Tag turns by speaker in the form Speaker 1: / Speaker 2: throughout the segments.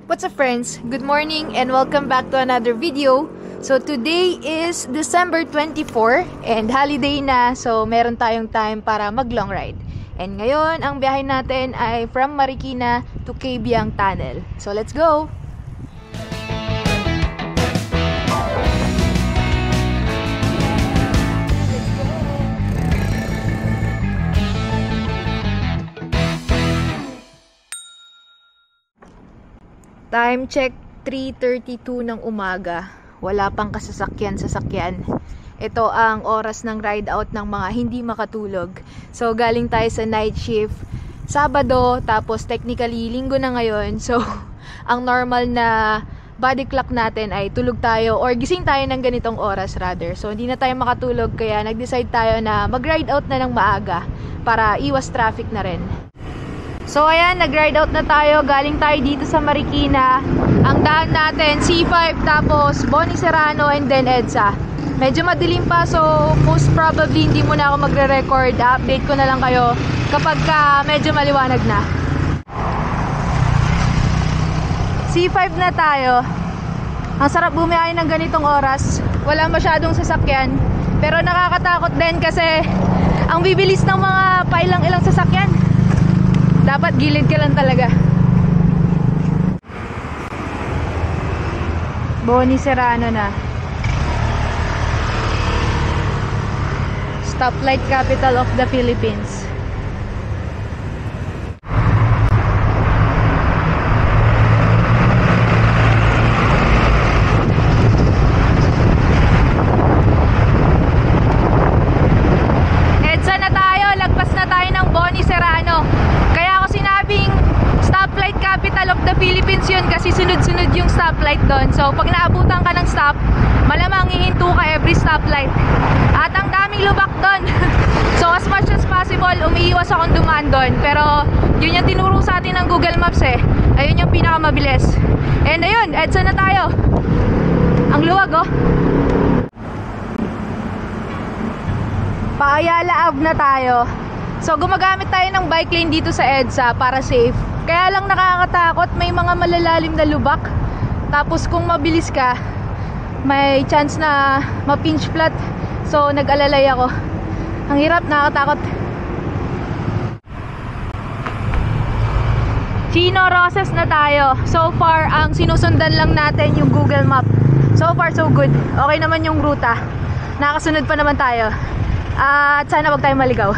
Speaker 1: What's up friends? Good morning and welcome back to another video. So today is December 24 and holiday na, so meron tayong time para mag long ride. And ngayon ang biyahe natin ay from Marikina to Cabiang Tunnel. So let's go! Time check 3:32 ng umaga. Wala pang kasasakyan. Ito ang oras ng ride out ng mga hindi makatulog. So galing tayo sa night shift Sabado, tapos technically linggo na ngayon. So ang normal na body clock natin ay tulog tayo or gising tayo ng ganitong oras rather. So hindi na tayo makatulog kaya nag-decide tayo na mag-ride out na ng maaga para iwas traffic na rin. So ayan, nag-ride out na tayo. Galing tayo dito sa Marikina. Ang daan natin, C5, tapos Boni Serrano, and then EDSA. Medyo madilim pa, so most probably hindi muna ako magre-record. Update ko na lang kayo kapag medyo maliwanag na. C5 na tayo. Ang sarap bumiyahe ng ganitong oras. Wala masyadong sasakyan. Pero nakakatakot din kasi ang bibilis ng mga pailang-ilang sasakyan. Dapat gilid ka lang talaga. Boni Serrano na. Stoplight capital of the Philippines. EDSA na tayo. Lagpas na tayo ng Boni Serrano. Kaya ako sinabing stoplight capital of the Philippines yun kasi sunod-sunod yung stoplight doon. So pag naabutan ka ng stop, malamang hihinto ka every stoplight. At ang daming lubak doon. So as much as possible, umiiwas akong dumaan doon. Pero yun yung tinuro sa atin ng Google Maps eh. Ayun yung pinakamabilis. And ayun, EDSA na tayo. Ang luwag oh. Pa-Ayala Ave na tayo. So gumagamit tayo ng bike lane dito sa EDSA para safe. Kaya lang nakakatakot, may mga malalalim na lubak. Tapos kung mabilis ka, may chance na ma-pinch flat. So nag-alalay ako. Ang hirap, nakakatakot. Chino Roses na tayo. So far, ang sinusundan lang natin yung Google Map. So far, so good. Okay naman yung ruta. Nakasunod pa naman tayo. At sana wag tayo maligaw.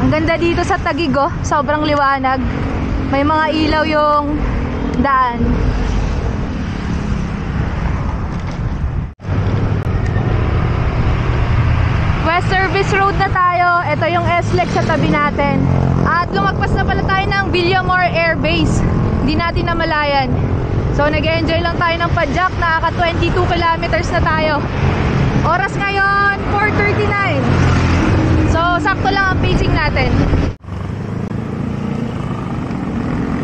Speaker 1: Ang ganda dito sa Taguig oh. Sobrang liwanag. May mga ilaw yung daan. West Service Road na tayo. Ito yung SLEX sa tabi natin. At lumagpas na pala tayo ng Villamor Air Base. Hindi natin namalayan. So nag-enjoy lang tayo ng padjak. Nakaka 22 kilometers na tayo. Oras ngayon 4:39. So sakto lang ang pacing natin.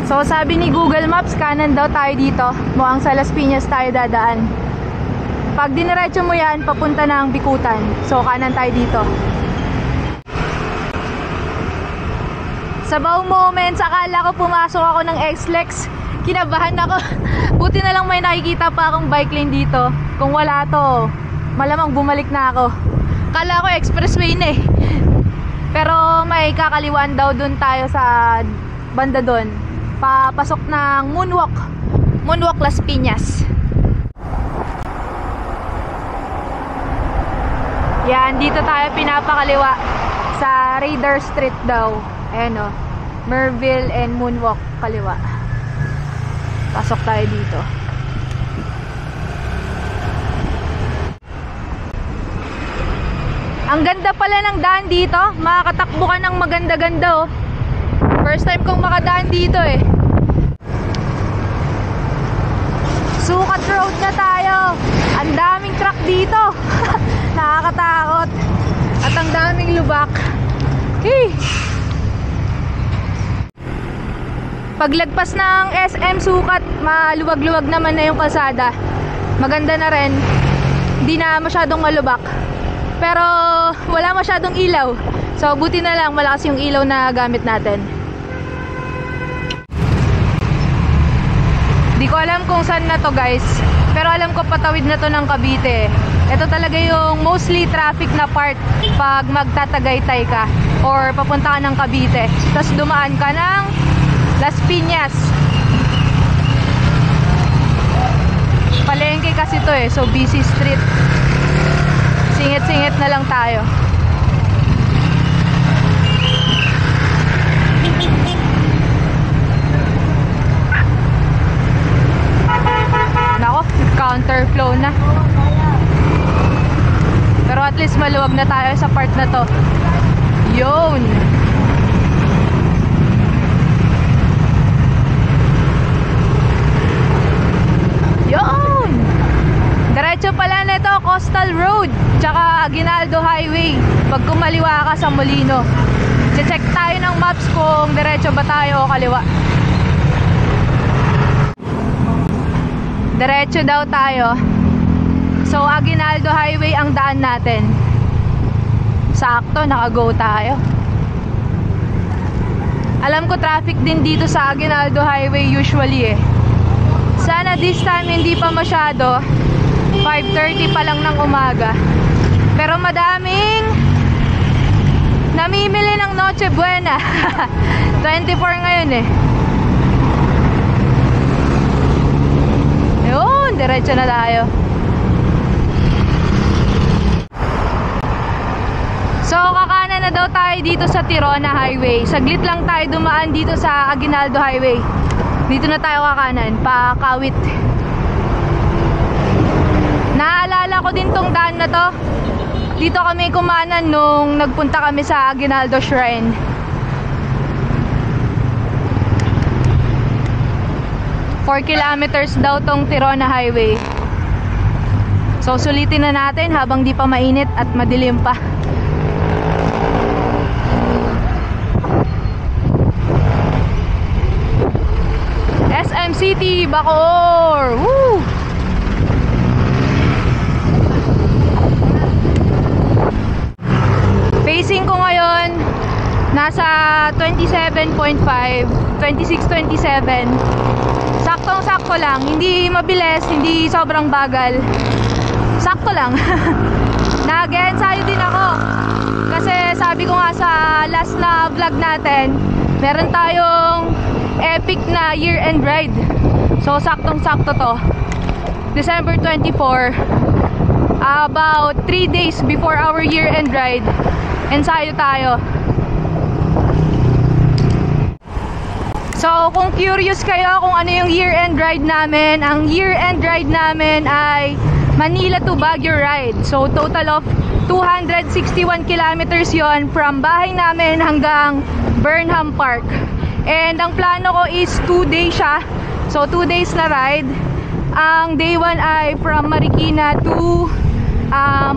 Speaker 1: So sabi ni Google Maps, kanan daw tayo dito. Mukhang sa Las Piñas tayo dadaan. Pag diniretso mo yan, papunta na ang Bikutan. So kanan tayo dito. Sa bow moments, akala ko pumasok ako ng SLEX. Kinabahan ako. Buti na lang may nakikita pa akong bike lane dito. Kung wala to, malamang bumalik na ako. Kala ko expressway na eh. Pero may kakaliwan daw dun tayo sa banda dun. Papasok ng Moonwalk Las Piñas. Yan, dito tayo pinapakaliwa sa Raider Street daw. Ayan o, Merville and Moonwalk kaliwa. Pasok tayo dito. Ang ganda pala ng daan dito. Makakatakbo ka ng maganda-ganda oh. First time kong makadaan dito eh. Sukat Road na tayo. Ang daming truck dito. Nakakatakot. At ang daming lubak. Hey! Paglagpas ng SM Sukat, maluwag-luwag naman na yung kalsada. Maganda na rin. Hindi na masyadong malubak. Pero wala masyadong ilaw. So buti na lang malakas yung ilaw na gamit natin. Di ko alam kung saan na to guys, pero alam ko patawid na to ng Cavite. Ito talaga yung mostly traffic na part pag magtatagaytay ka or papunta ka ng Cavite. Tapos dumaan ka ng Las Piñas. Palengke kasi to so busy street. Singit-singit na lang tayo. Nako, counterflow na. Pero at least maluwag na tayo sa part na to. Yun. Yun. Diretso pala na ito, Coastal Road tsaka Aguinaldo Highway pag kumaliwa ka sa Molino. Check tayo ng maps kung diretso ba tayo o kaliwa. Diretso daw tayo. So Aguinaldo Highway ang daan natin. Sakto, naka-go tayo. Alam ko traffic din dito sa Aguinaldo Highway usually Sana this time hindi pa masyado. 5:30 pa lang ng umaga. Pero madaming namimili ng Noche Buena. 24 ngayon Yun, diretso na tayo. So kakanan na daw tayo dito sa Tirona Highway. Saglit lang tayo dumaan dito sa Aguinaldo Highway. Dito na tayo kakanan, pa Kawit. Naalala ko din tong daan na to. Dito kami kumanan nung nagpunta kami sa Aguinaldo Shrine. Four kilometers daw tong Tirona Highway. So sulitin na natin habang di pa mainit at madilim pa. SM City, Bacoor! Woo! Pacing ko ngayon nasa 27.5, 26-27. Saktong-sakto lang, hindi mabilis, hindi sobrang bagal. Sakto lang. Nag-ensayo din ako. Kasi sabi ko nga sa last na vlog natin, meron tayong epic na year-end ride. So saktong-sakto to. December 24, about 3 days before our year-end ride, ensayo tayo. So kung curious kayo kung ano yung year-end ride namin, ang year-end ride namin ay Manila to Baguio ride. So total of 261 kilometers yon from bahay namin hanggang Burnham Park. And ang plano ko is 2 days siya. So 2 days na ride. Ang day 1 ay from Marikina to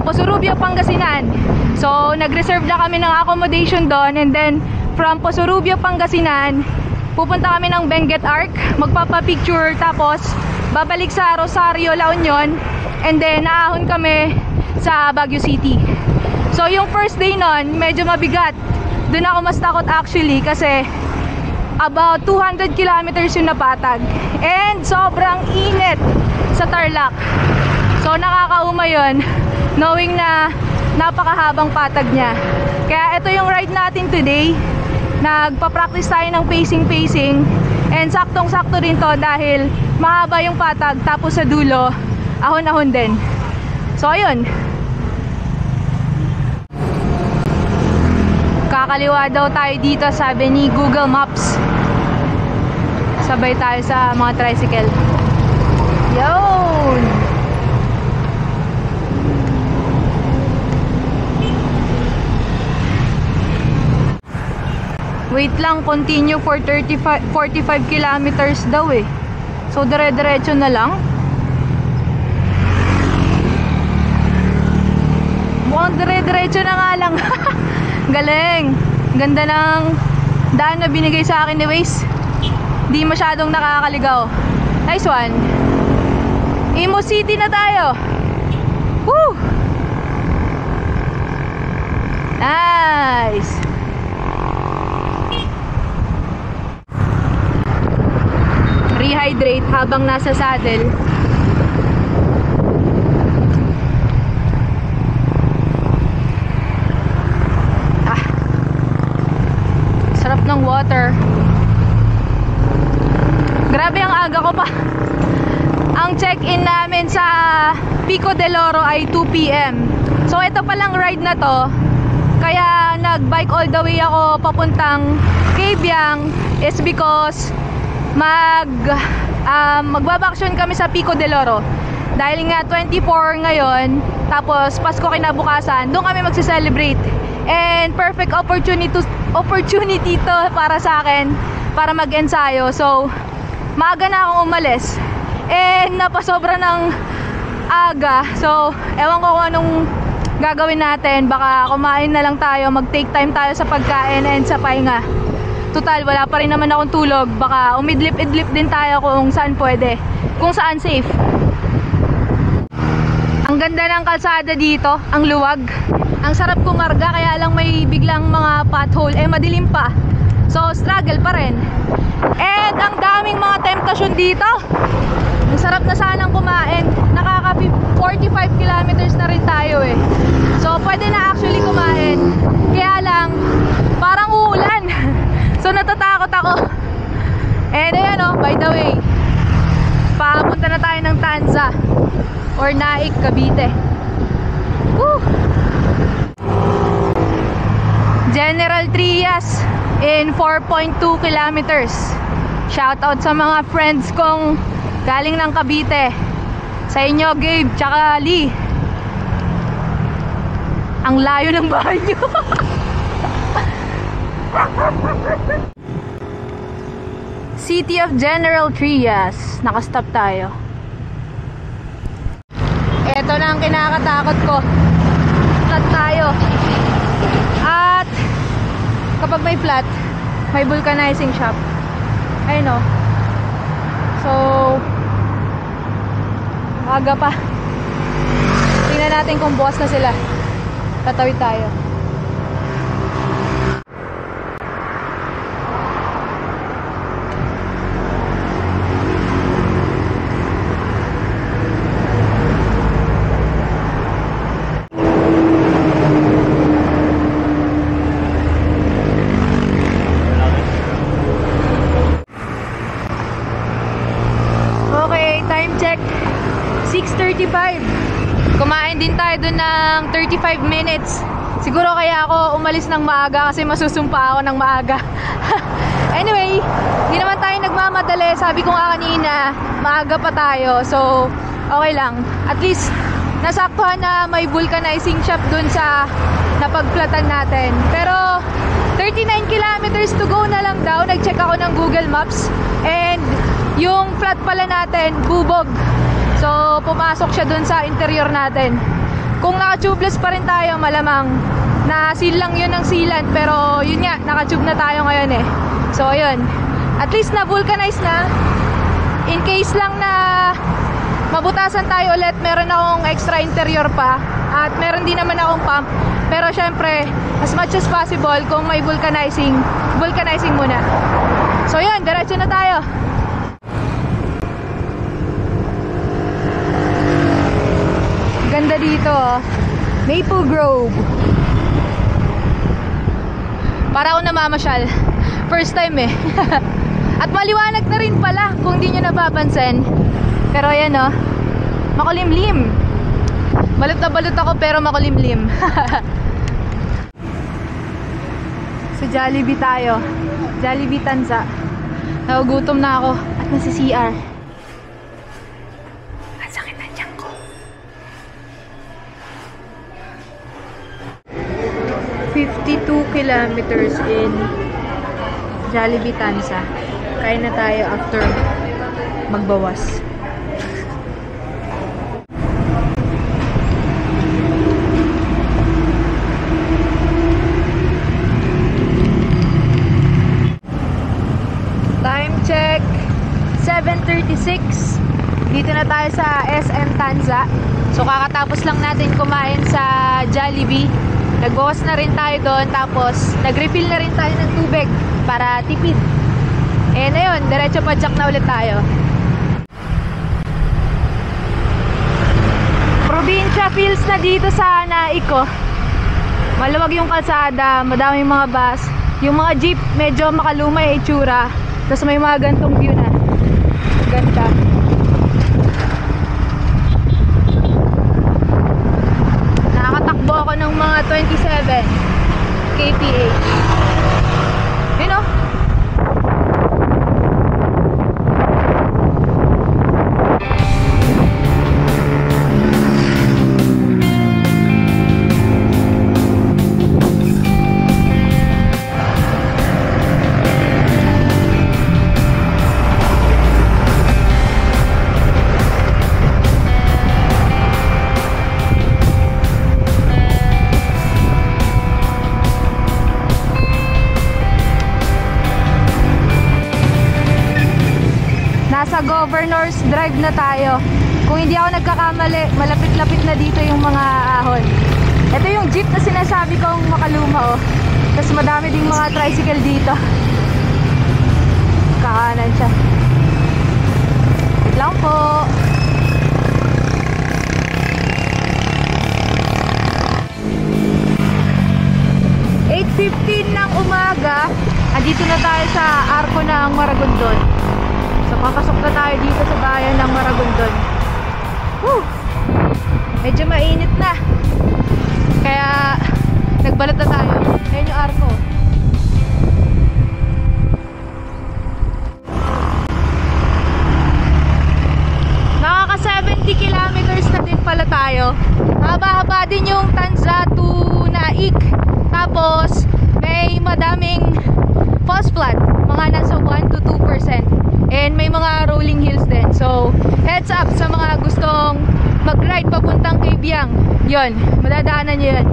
Speaker 1: Posurubio, Pangasinan. So nag-reserve na kami ng accommodation doon. And then from Posurubio, Pangasinan, pupunta kami ng Benguet Arc, magpapapicture, tapos babalik sa Rosario, La Union, and then naahon kami sa Baguio City. So yung first day nun, medyo mabigat. Doon ako mas takot actually kasi about 200 kilometers yung napatag. And sobrang init sa Tarlac. So nakakauma yun, knowing na napakahabang patag niya. Kaya ito yung ride natin today. Nagpa-practice tayo ng pacing. And saktong-sakto din to dahil mahaba yung patag, tapos sa dulo, ahon-ahon din. So ayun. Kakaliwa daw tayo dito, sabi ni Google Maps. Sabay tayo sa mga tricycle. Yun! Wait lang, continue for 45 kilometers daw So dire-diretso na lang. Mukhang dire-diretso na nga lang. Galing. Ganda ng daan na binigay sa akin ni Waze. Di masyadong nakakaligaw. Nice one. Imo City na tayo. Woo! Nice! Rehydrate habang nasa saddle. Sarap ng water. Grabe, ang aga ko pa. Ang check-in namin sa Pico del Oro ay 2 PM. So ito palang ride na to, kaya nag-bike all the way ako papuntang Cabiang is because magbabakasyon kami sa Pico del Oro. Dahil nga 24 ngayon, tapos Pasko kinabukasan, doon kami magse-celebrate. And perfect opportunity to para sa akin para mag-ensayo. So maaga na akong umalis and napasobra ng aga. So ewan ko kung anong gagawin natin. Baka kumain na lang tayo, mag-take time tayo sa pagkain and sa pahinga. Total, wala pa rin naman akong tulog. Baka umidlip-idlip din tayo kung saan pwede, kung saan safe. Ang ganda ng kalsada dito, ang luwag. Ang sarap kumarga, kaya lang may biglang mga pothole. Madilim pa. So, struggle pa rin. And ang daming mga temptasyon dito. Ang sarap na sanang kumain. Nakaka 45 kilometers na rin tayo eh. So, pwede na actually kumain. Kaya lang, parang uulan. So, natatakot ako. And ayan oh, by the way, papunta na tayo ng Tanza or Naik, Cavite. Woo! General Trias in 4.2 kilometers. Shoutout sa mga friends kong galing ng Cavite. Sa inyo, Gabe, tsaka Lee. Ang layo ng bahay nyo. City of General Trias. Nakastop tayo. Ito na ang kinakatakot ko. Flat tayo. At kapag may flat, may vulcanizing shop. Ayun o. So aga pa. Tingnan natin kung bukas na sila. Tatawid tayo. Time check 6:35. Kumain din tayo dun ng 35 minutes. Siguro kaya ako umalis ng maaga kasi masusumpa ako ng maaga. Anyway, hindi naman tayo nagmamadali. Sabi ko nga kanina, maaga pa tayo. So, okay lang. At least, nasaktuhan na may vulcanizing shop dun sa napagplatan natin. Pero, 39 kilometers to go na lang daw. Nag-check ako ng Google Maps. And, yung flat pala natin, bubog. So, pumasok siya dun sa interior natin. Kung naka-tubeless pa rin tayo, malamang na seal lang yun ng sealant. Pero, yun nga, naka-tube na tayo ngayon eh. So, yun. At least na-vulcanize na. In case lang na mabutasan tayo ulit, meron akong extra interior pa. At meron din naman akong pump. Pero, syempre, as much as possible, kung may vulcanizing muna. So, yun. Diretso na tayo. Ganda dito oh. Maple Grove. Para ako namamasyal. First time eh. At maliwanag na rin pala kung di nyo napapansin. Pero ayan oh, makulimlim. Balot na balot ako pero makulimlim. Sa Jollibee tayo. Jollibee Tanza. Nagugutom na ako at nasa CR. 52 kilometers in Jollibee Tanza. Kain na tayo after magbawas. Time check 7:36. Dito na tayo sa SM Tanza. So kakatapos lang natin kumain sa Jollibee. Nagbawas na rin tayo doon, tapos nag-refill na rin tayo ng tubig para tipid. Eh na yun, diretso padjak na ulit tayo. Probinsya feels na dito sa Naik ko. Maluwag yung kalsada, madaming mga bus. Yung mga jeep, medyo makaluma yung itsura. Tapos may mga gantong view na. Ganda. Nakakatakbo ako ng mga 27 kph. You know? Nasa Governor's Drive na tayo. Kung hindi ako nagkakamali, malapit-lapit na dito yung mga ahon. Ito yung jeep na sinasabi kong makaluma, oh. Tapos madami ding mga tricycle dito. Kakanan siya. Wait lang po. ng umaga. Andito na tayo sa Arco ng Maragondon. So papasok na tayo dito sa bayan ng Maragondon. Woo! Medyo mainit na. Kaya nagbalot na tayo. Ayan yung Arco. Nakaka 70 kilometers na din pala tayo. Haba-haba din yung Tanza to Naik. Tapos may madaming false flat, mga nasa 1 to 2%. And may mga rolling hills din. So heads up sa mga gustong mag-ride papuntang kay Biang. Yun, madadaanan nyo yun.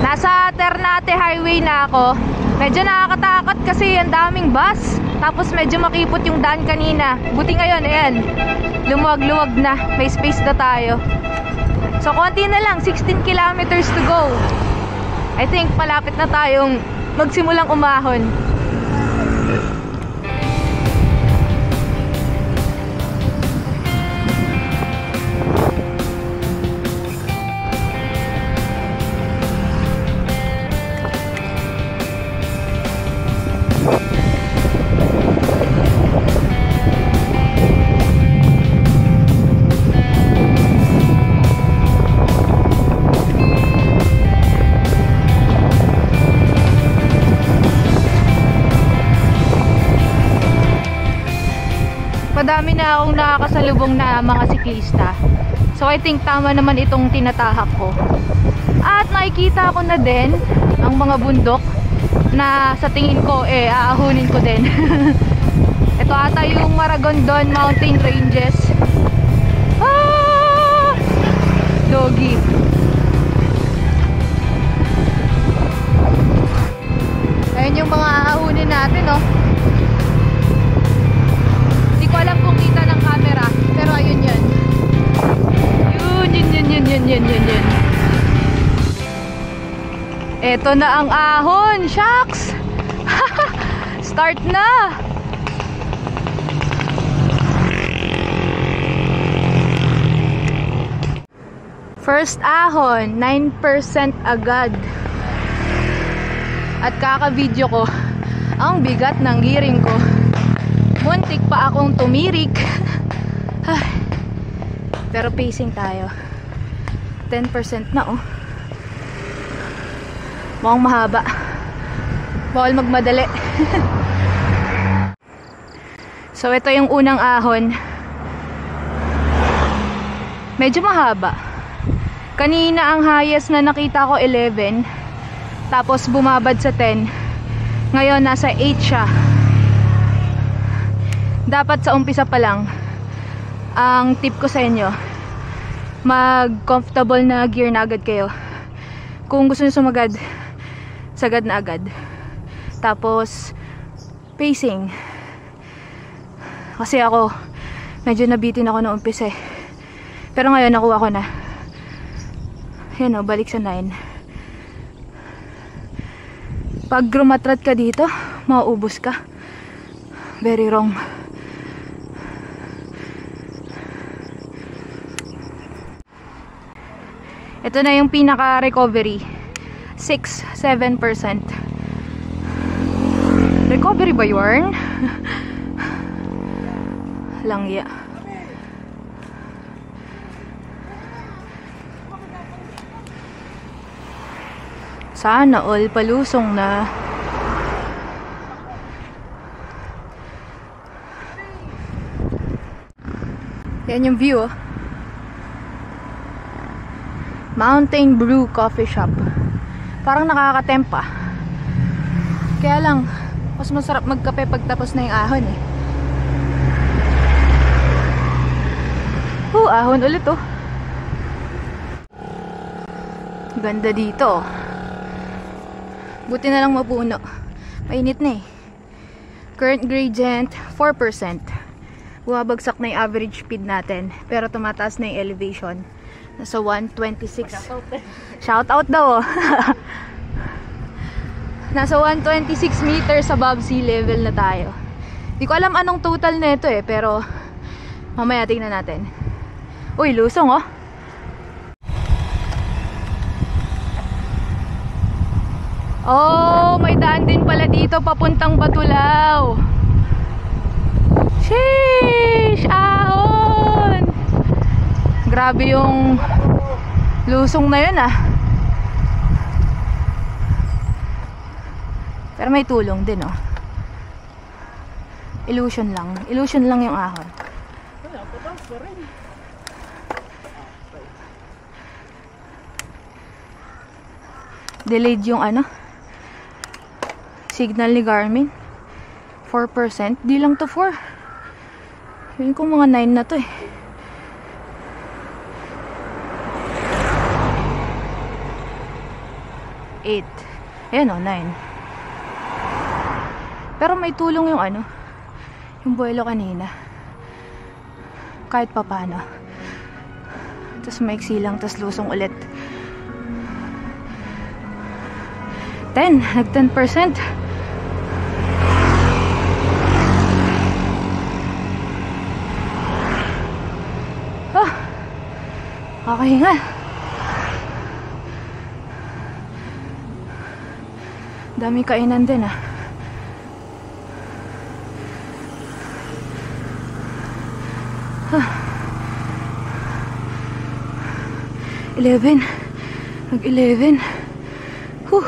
Speaker 1: Nasa Ternate Highway na ako. Medyo nakakatakot kasi ang daming bus. Tapos medyo makipot yung daan kanina. Buti ngayon, ayan, lumuwag-luwag na. May space na tayo. So konti na lang, 16 kilometers to go. I think malapit na tayong magsimulang umahon. Madami na akong nakakasalubong na mga siklista. So I think tama naman itong tinatahak ko. At nakikita ko na din ang mga bundok na sa tingin ko aahunin ko din. Ito ata yung Maragondon Mountain Ranges. Ah! Doggy. Ayun yung mga aahunin natin, oh. Ko alam kung kita ng camera, pero ayun yun. Yun. Eto na ang ahon, shucks! Start na! First ahon, 9% agad. At kaka-video ko, ang bigat ng giring ko. Muntik pa akong tumirik. Pero pacing tayo. 10% na, oh. Mukhang mahaba. Bawal magmadali. So ito yung unang ahon. Medyo mahaba. Kanina ang highest na nakita ko 11. Tapos bumabad sa 10. Ngayon nasa 8 siya. Dapat sa umpisa pa lang, ang tip ko sa inyo, mag-comfortable na gear na agad kayo. Kung gusto nyo sumagad, sagad na agad. Tapos pacing. Kasi ako, medyo nabitin ako noong umpisa eh. Pero ngayon nakuha ko na. Yan o, balik sa 9. Pag grumatrat ka dito, mauubos ka. Very wrong. Ito na yung pinaka-recovery. 6-7%. Recovery ba yun? Langya. Sana all palusong na. Yan yung view, oh. Mountain Brew Coffee Shop. Parang nakakatempa. Kaya lang, mas masarap magkape pagtapos na yung ahon eh. Ahon ulit oh. Ganda dito. Buti na lang mapuno. Mainit na eh. Current gradient 4%. Bumabagsak na yung average speed natin, pero tumataas na yung elevation. Nasa 126. Shout out daw oh. Nasa 126 meters above sea level na tayo. Di ko alam anong total na ito eh, pero mamaya tingnan natin. Uy, lusong oh. Oh, may daan din pala dito papuntang Batulao. Sheesh! Ahon! Grabe yung lusong na yun ah. Pero may tulong din oh. Illusion lang. Illusion lang yung ahon. Delayed yung ano, signal ni Garmin. 4%. Di lang to 4. Feeling ko mga 9 na to eh. Eight. Ayan o, 9. Pero may tulong yung ano, yung buwelo kanina. Kahit papano. Tapos maiksi lang, tapos lusong ulit. 10. Nag 10%. Kakahinga. Daming kainan din ah. Huh. 11. Mag-11. Whew.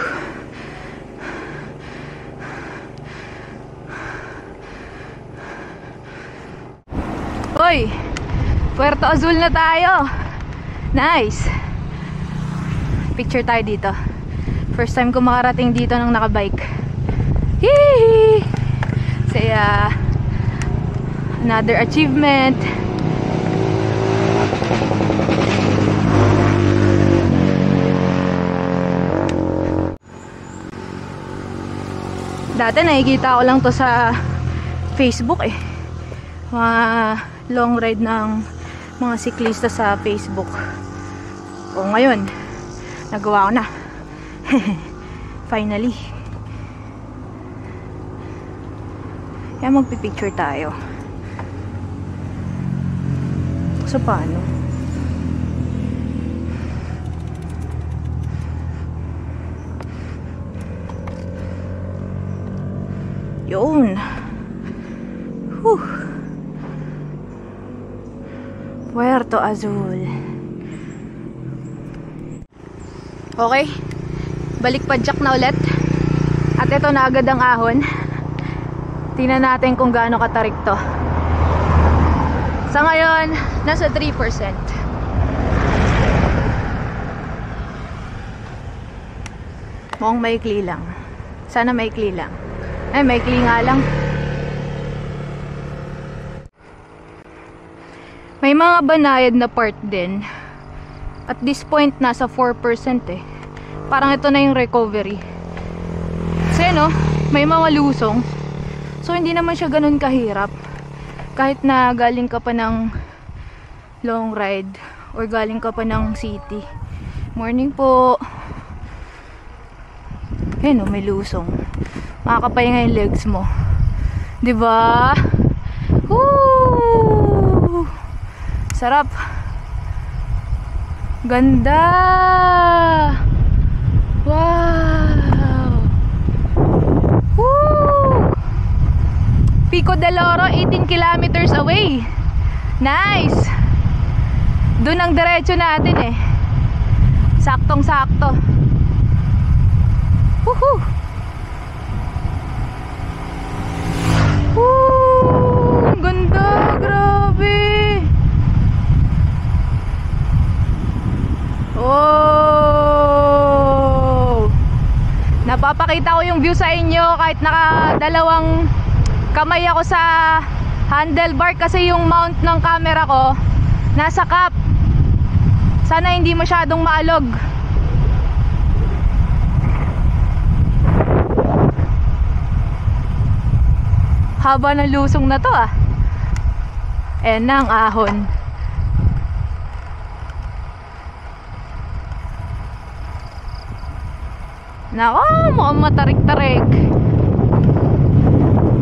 Speaker 1: Hoy! Puerto Azul na tayo. Nice. Picture tayo dito. First time ko makarating dito nang nakabike. Hihihi! Saya another achievement. Dati nakikita ko lang to sa Facebook eh. Mga long ride ng mga siklista sa Facebook. O ngayon, nagawa ko na. Finally. Kaya magpipicture tayo. So paano? Yun. Whew. Puerto Azul. Okay. Balik padjak na ulit. At ito na agad ang ahon. Tingnan natin kung gaano katarik to. Sa ngayon, nasa 3%. Mukhang maikli lang. Sana maikli lang. Ay, maikli nga lang. May mga banayad na part din. At this point, nasa 4% eh. Parang ito na yung recovery. Kasi no, may mga lusong. So, hindi naman siya ganun kahirap. Kahit na galing ka pa ng long ride or galing ka pa ng city. Morning po. Ayun o, may lusong. Makakapahinga yung legs mo. Diba? Woo! Sarap. Ganda! Wow! Woo! Pico del Oro, 18 kilometers away. Nice! Doon ang diretso natin eh. Saktong-sakto. Woohoo! Woo! Ganda! Grabe! Oh! Napapakita ko yung view sa inyo kahit nakadalawang kamay ako sa handlebar kasi yung mount ng camera ko nasa cap. Sana hindi masyadong maalog. Haba ng lusong na to ah. Ayan na ang ahon. Nako, mukhang matarik-tarik.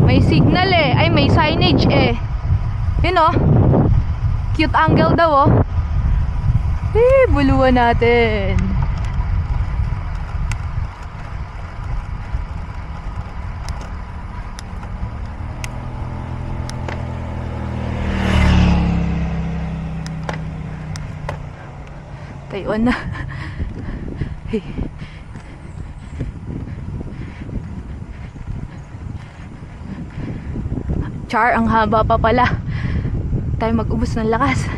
Speaker 1: May signal eh. Ay, may signage eh. Yun oh. Cute angle daw oh. Buluan natin. Taiwan na. Char, ang haba pa pala. Tayo mag-ubos ng lakas.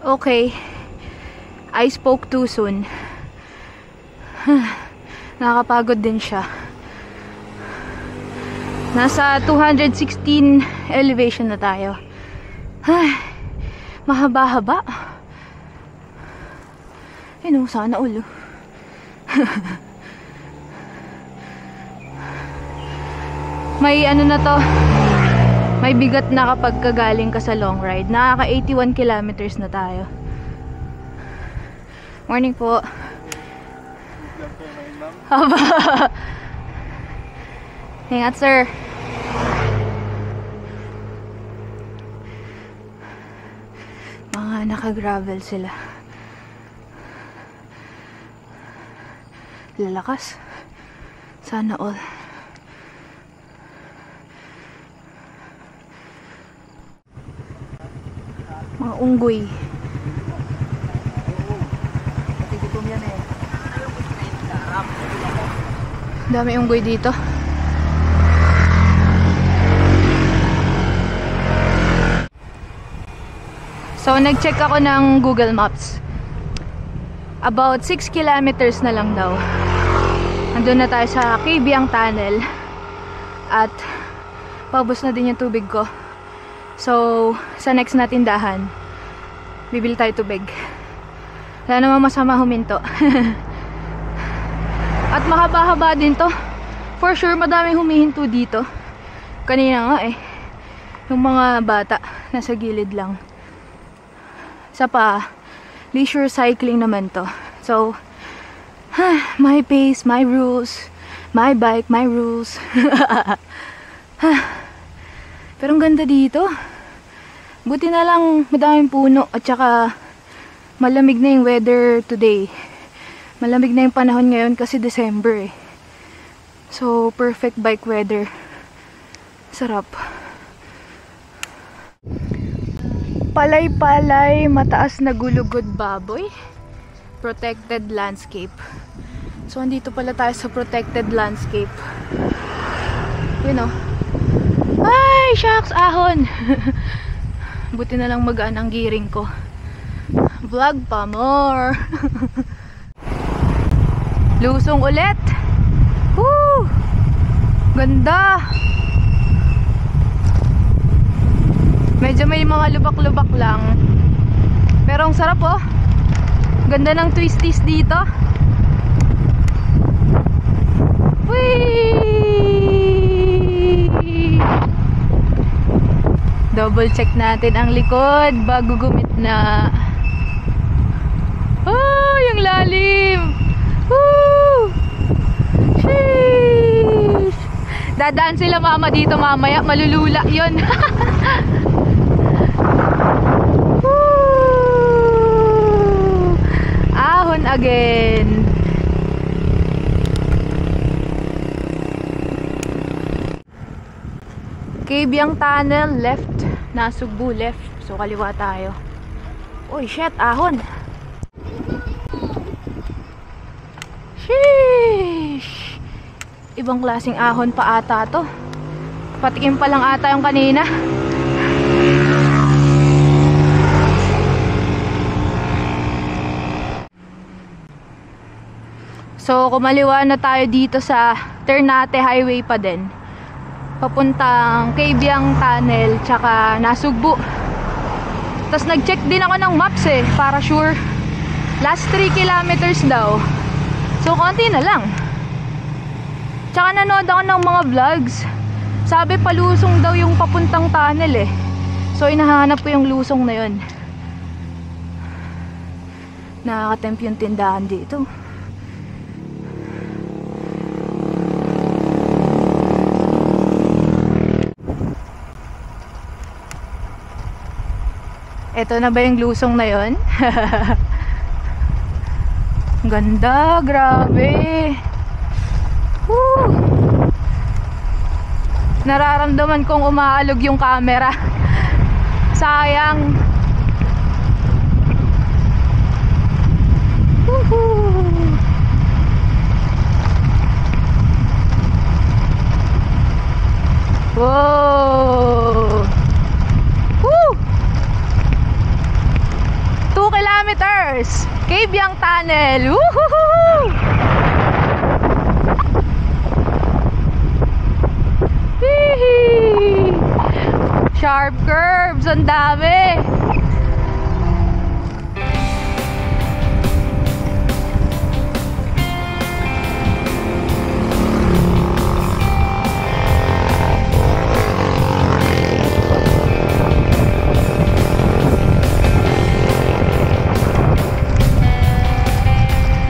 Speaker 1: Okay, I spoke too soon. Nakakapagod din siya. Nasa 216 elevation na tayo. Mahaba-haba. Ayun, sana ulo. May ano na to, may bigat na kapag kagaling ka sa long ride. Nakaka 81 kilometers na tayo. Morning po. Haba. Ingat sir. Mga naka-gravel sila. Lalakas. Sana all. Mga unggoy. Dami unggoy dito. So nag-check ako ng Google Maps. About 6 kilometers na lang daw. Andun na tayo sa Kabyang Tunnel. At paubos na din yung tubig ko. So, sa next na tindahan, bibili tayo tubig. Wala naman masama huminto. At mahaba-haba din to. For sure, madaming humihinto dito. Kanina nga eh. Yung mga bata, nasa gilid lang. Isa pa, leisure cycling naman to. So, my pace, my rules. My bike, my rules. Pero ang ganda dito. Buti na lang madaming puno at saka malamig na yung weather today. Malamig na yung panahon ngayon kasi December eh. So, perfect bike weather. Sarap. Palay-palay, mataas na gulugod baboy. Protected landscape. So, andito pala tayo sa protected landscape. Yun o. Ay, shucks, ahon. Buti na lang magaan ang gearing ko. Vlog pa more. Lusong ulit. Woo! Ganda. Medyo may mga lubak-lubak lang. Pero ang sarap oh. Ganda ng twisties dito. Whee! Double check natin ang likod bago gumitna. Oh, yung lalim. Woo! Sheesh! Dadaan sila mama dito mamaya, malulula yun. Woo! Ahon again. Cabyang Tunnel left, Nasugbu left. So kaliwa tayo. Uy, shit, ahon. Sheesh. Ibang klaseng ahon pa ata to. Patikim pa lang ata yung kanina. So kumaliwa na tayo dito sa Ternate Highway pa din, papuntang Cabyang Tunnel tsaka Nasugbu. Tapos nag-check din ako ng maps para sure. Last 3 kilometers daw. So konti na lang. Tsaka nanood ako ng mga vlogs. Sabi palusong daw yung papuntang tunnel So hinahanap ko yung lusong na yun. Nakakatempt yung tindahan dito. Ito na ba yung lusong na yun? Ganda, grabe. Woo! Nararamdaman kong umaalog yung camera. Sayang. Woohoo! Whoa! Woo! 2 kilometers! Cabyang Tunnel! Woohoo! Hihi! Sharp curves! Ang dami!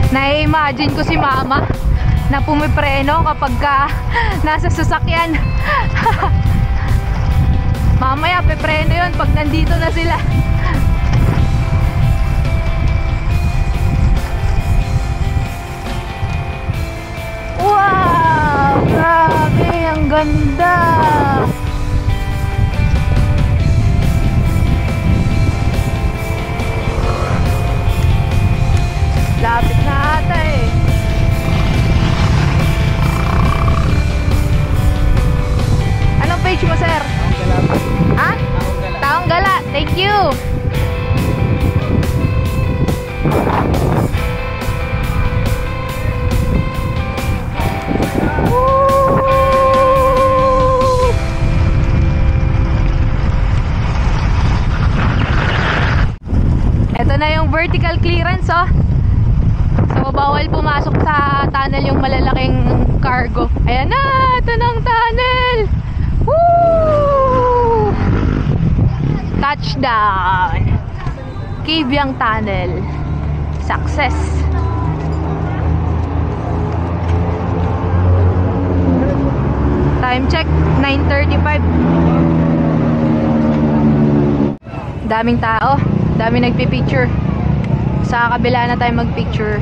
Speaker 1: Na-imagine ko si mama na pumipreno kapag nasa sasakyan. Mamaya pipreno yun pag nandito na sila. Wow! Grabe! Ang ganda! Lapit na ata Anong page mo, sir? Ha? Taong Gala. Thank you. Woo! Ito na yung vertical clearance, So, bawal pumasok sa tunnel yung malalaking cargo. Ayan na! Ito na ang tunnel! Woo! Touchdown! Cabyang Tunnel. Success! Time check, 9:35. Daming tao. Daming nagpipicture. Sa kabila na tayo magpicture.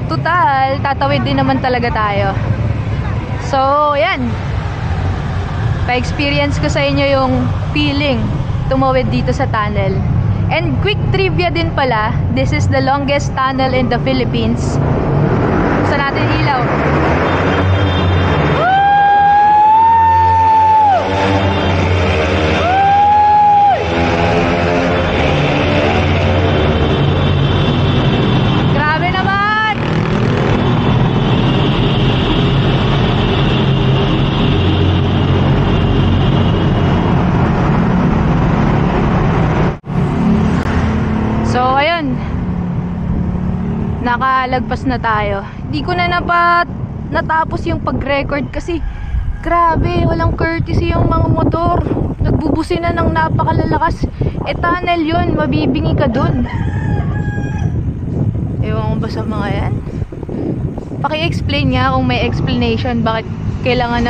Speaker 1: Total, tatawid din naman talaga tayo. So, yan. Pa-experience ko sa inyo yung feeling tumawid dito sa tunnel. And quick trivia din pala, this is the longest tunnel in the Philippines. Gusto natin ilaw. So, ayun. Nakalagpas na tayo. Hindi ko na natapos yung pag-record kasi grabe, walang courtesy yung mga motor. Nagbubusina ng napakalalakas. Tunnel yun, mabibingi ka dun. Ewan ko ba sa mga yan? Paki-explain nga kung may explanation bakit kailangan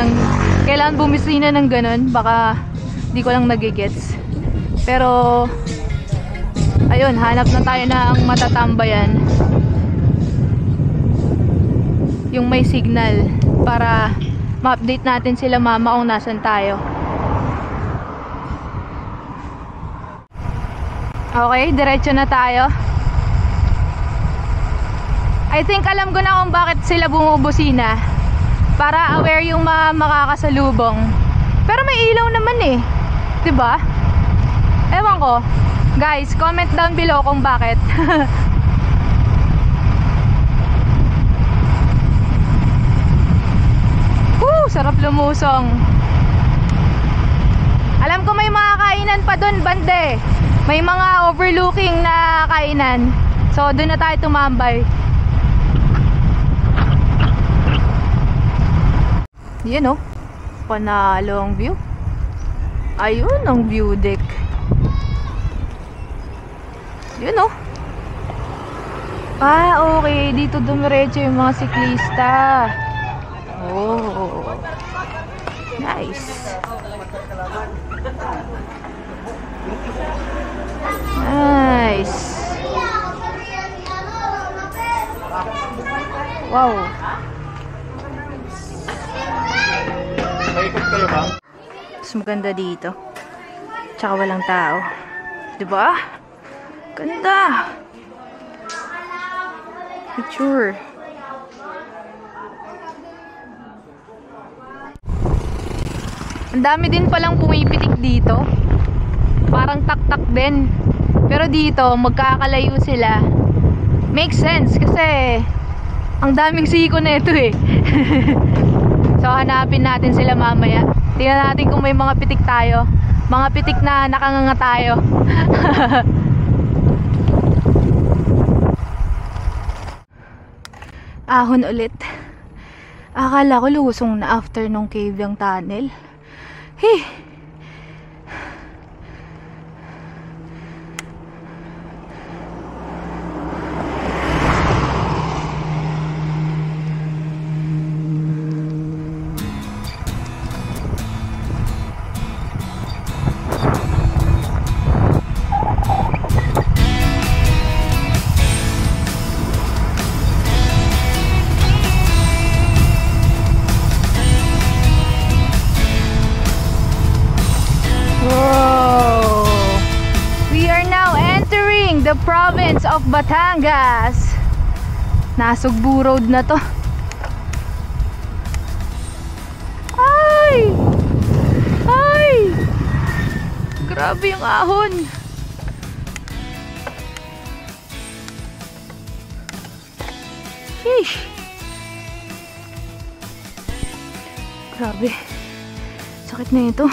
Speaker 1: bumisina ng ganun. Baka di ko lang nagigets. Pero ayun, hanap na tayo ng matatambayan, yung may signal, para ma-update natin sila mama kung nasan tayo. Okay, diretso na tayo. I think alam ko na kung bakit sila bumubusina. Para aware yung mga makakasalubong. Pero may ilaw naman eh, 'di ba? Ewan ko. Guys, comment down below kung bakit. Sarap lumusong. Alam ko may mga kainan pa doon, bande. May mga overlooking na kainan. So, doon na tayo tumambay. Yan, oh. Panalo ang view. Ayun ang view deck. Yun, oh. Okay. Dito dumiretso yung mga siklista. Oh. Nice. Nice. Wow.
Speaker 2: Naikot kayo ba?
Speaker 1: Mas maganda dito. Tsaka walang tao. Diba? Ganda. Picture. Ang dami din palang pumipitik dito. Parang tak-tak din. Pero dito, magkakalayo sila. Makes sense kasi ang daming siko na ito eh. So hanapin natin sila mamaya. Tingnan natin kung may mga pitik tayo. Mga pitik na nakanganga tayo. Ahon ulit. Akala ko lusong na after nung cave yung tunnel. Hey! The province of Batangas. Nasugbu Road na to. Ay! Ay! Grabe yung ahon. Sheesh. Grabe. Sakit na ito.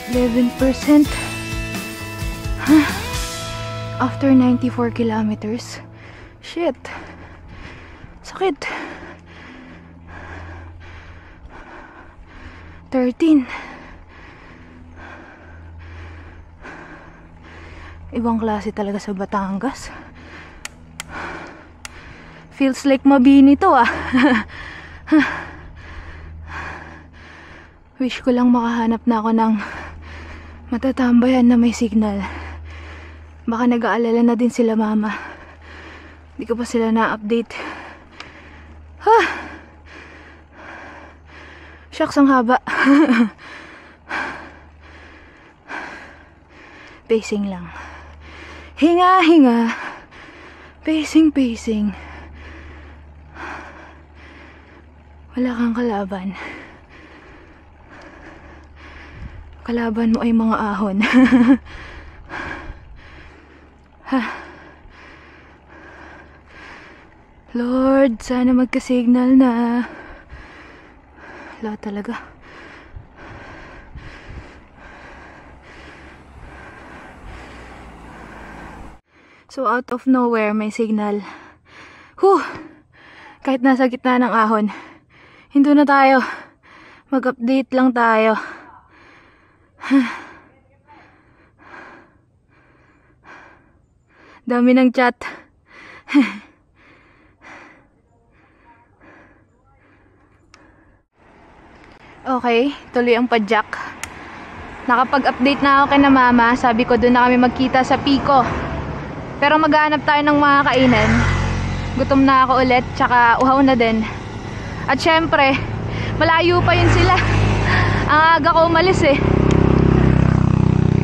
Speaker 1: 11%. Huh? After 94 kilometers. Shit. Sakit. 13. Ibang klase talaga sa Batangas. Feels like Mabini to ah. Wish ko lang makahanap na ako ng matatambayan na may signal. Baka nag-aalala na din sila mama. Hindi ko pa sila na-update. Shucks, ang haba. Pacing lang. Hinga, hinga. Pacing, pacing. Wala kang kalaban. Kalaban mo ay mga ahon. Lord, sana magka-signal na. Wala talaga. So out of nowhere may signal. Kahit nasa gitna ng ahon, hindi na tayo. Mag-update lang tayo. Dami ng chat. Okay, tuloy ang padjak. Nakapag-update na ako kay na mama. Sabi ko doon na kami magkita sa Pico. Pero maghanap tayo ng mga kainan. Gutom na ako ulit, tsaka uhaw na din. At syempre, malayo pa yun sila. Ang aga ko umalis eh.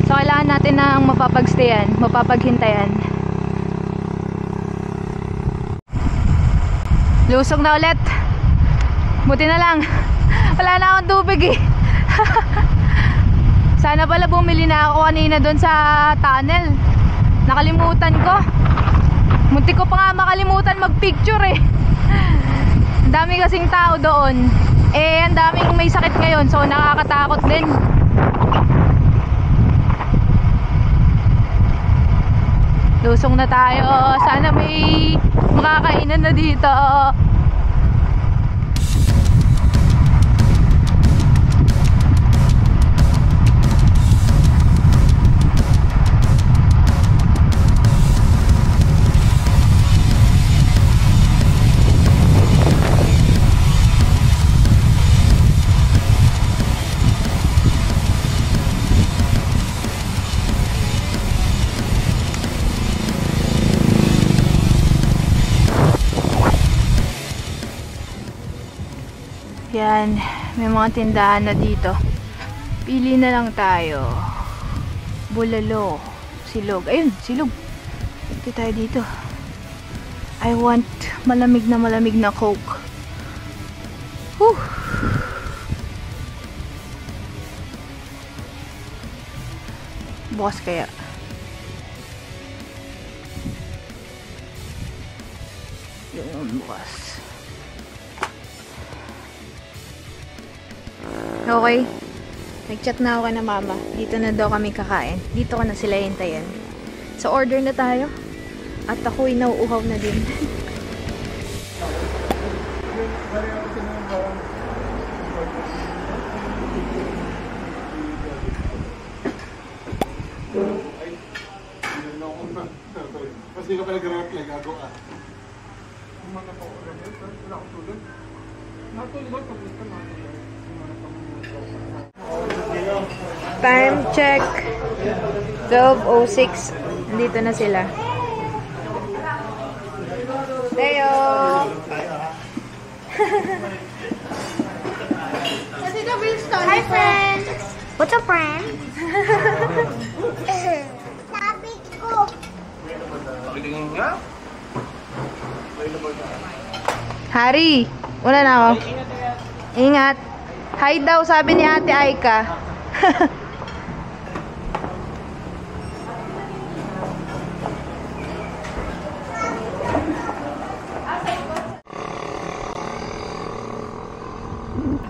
Speaker 1: So kailangan natin ng mapapagstayan, mapapaghintayan. Lusog na ulit. Buti na lang, wala na akong tubig eh. Sana pala bumili na ako kanina doon sa tunnel. Nakalimutan ko. Muntik ko pa nga makalimutan magpicture eh. Ang dami kasing tao doon. Eh, ang daming may sakit ngayon, so nakakatakot din. Lusong na tayo. Sana may makakainan na dito. Yan, may mga tindahan na dito. Pili na lang tayo. Bulalo, silog. Ayun, silog. Ito tayo dito. I want malamig na Coke. Whew. Bukas kaya. Yung bukas. Okay. Nag-chat na ako na mama. Dito na daw kami kakain. Dito ko na sila hintayin. So order na tayo. At ako'y nauuhaw na din.
Speaker 2: Kasi ka pala nag-reply, gago ka. Wala ko tulad. Natulog pag gusto natin.
Speaker 1: Time check 12:06. Nandito na sila. Leo.
Speaker 3: Hi friends. What's up friend? Sabi ko.
Speaker 1: Hari, una na ako. Ingat. Hi daw, sabi ni Ate Aika.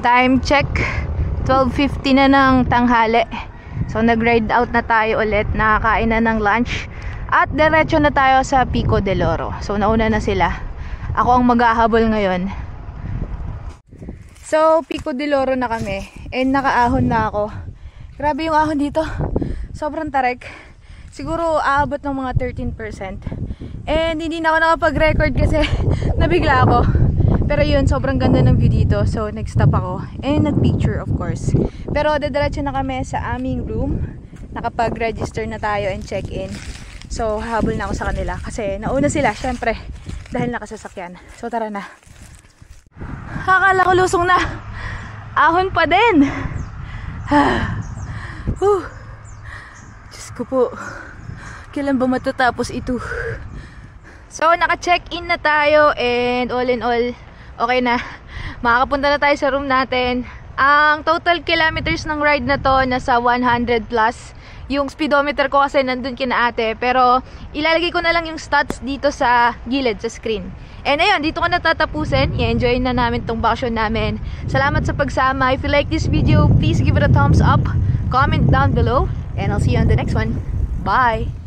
Speaker 1: Time check 12:50 na ng tanghali. So nag-ride out na tayo ulit. Nakakain na ng lunch. At diretso na tayo sa Pico del Oro. So nauna na sila. Ako ang maghahabol ngayon. So Pico del Oro na kami. And nakaahon na ako. Grabe yung ahon dito. Sobrang tarek. Siguro aabot ng mga 13%. And hindi na ako nakapag-record kasi nabigla ako. Pero yun, sobrang ganda ng view dito. So nag-stop ako. And nag-picture of course. Pero diretso na kami sa aming room. Nakapag-register na tayo and check-in. So habol na ako sa kanila. Kasi nauna sila, syempre. Dahil nakasasakyan. So tara na. Akala ko lusong na. Ahon pa din. Diyos ko po. Kailan ba matatapos ito? So naka-check-in na tayo. And all in all, okay na. Makakapunta na tayo sa room natin. Ang total kilometers ng ride na to nasa 100 plus. Yung speedometer ko kasi nandun kina ate. Pero ilalagay ko na lang yung stats dito sa gilid, sa screen. And ayun, dito ko natatapusin. I-enjoy na namin tong bakasyon namin. Salamat sa pagsama. If you like this video, please give it a thumbs up. Comment down below. And I'll see you on the next one. Bye!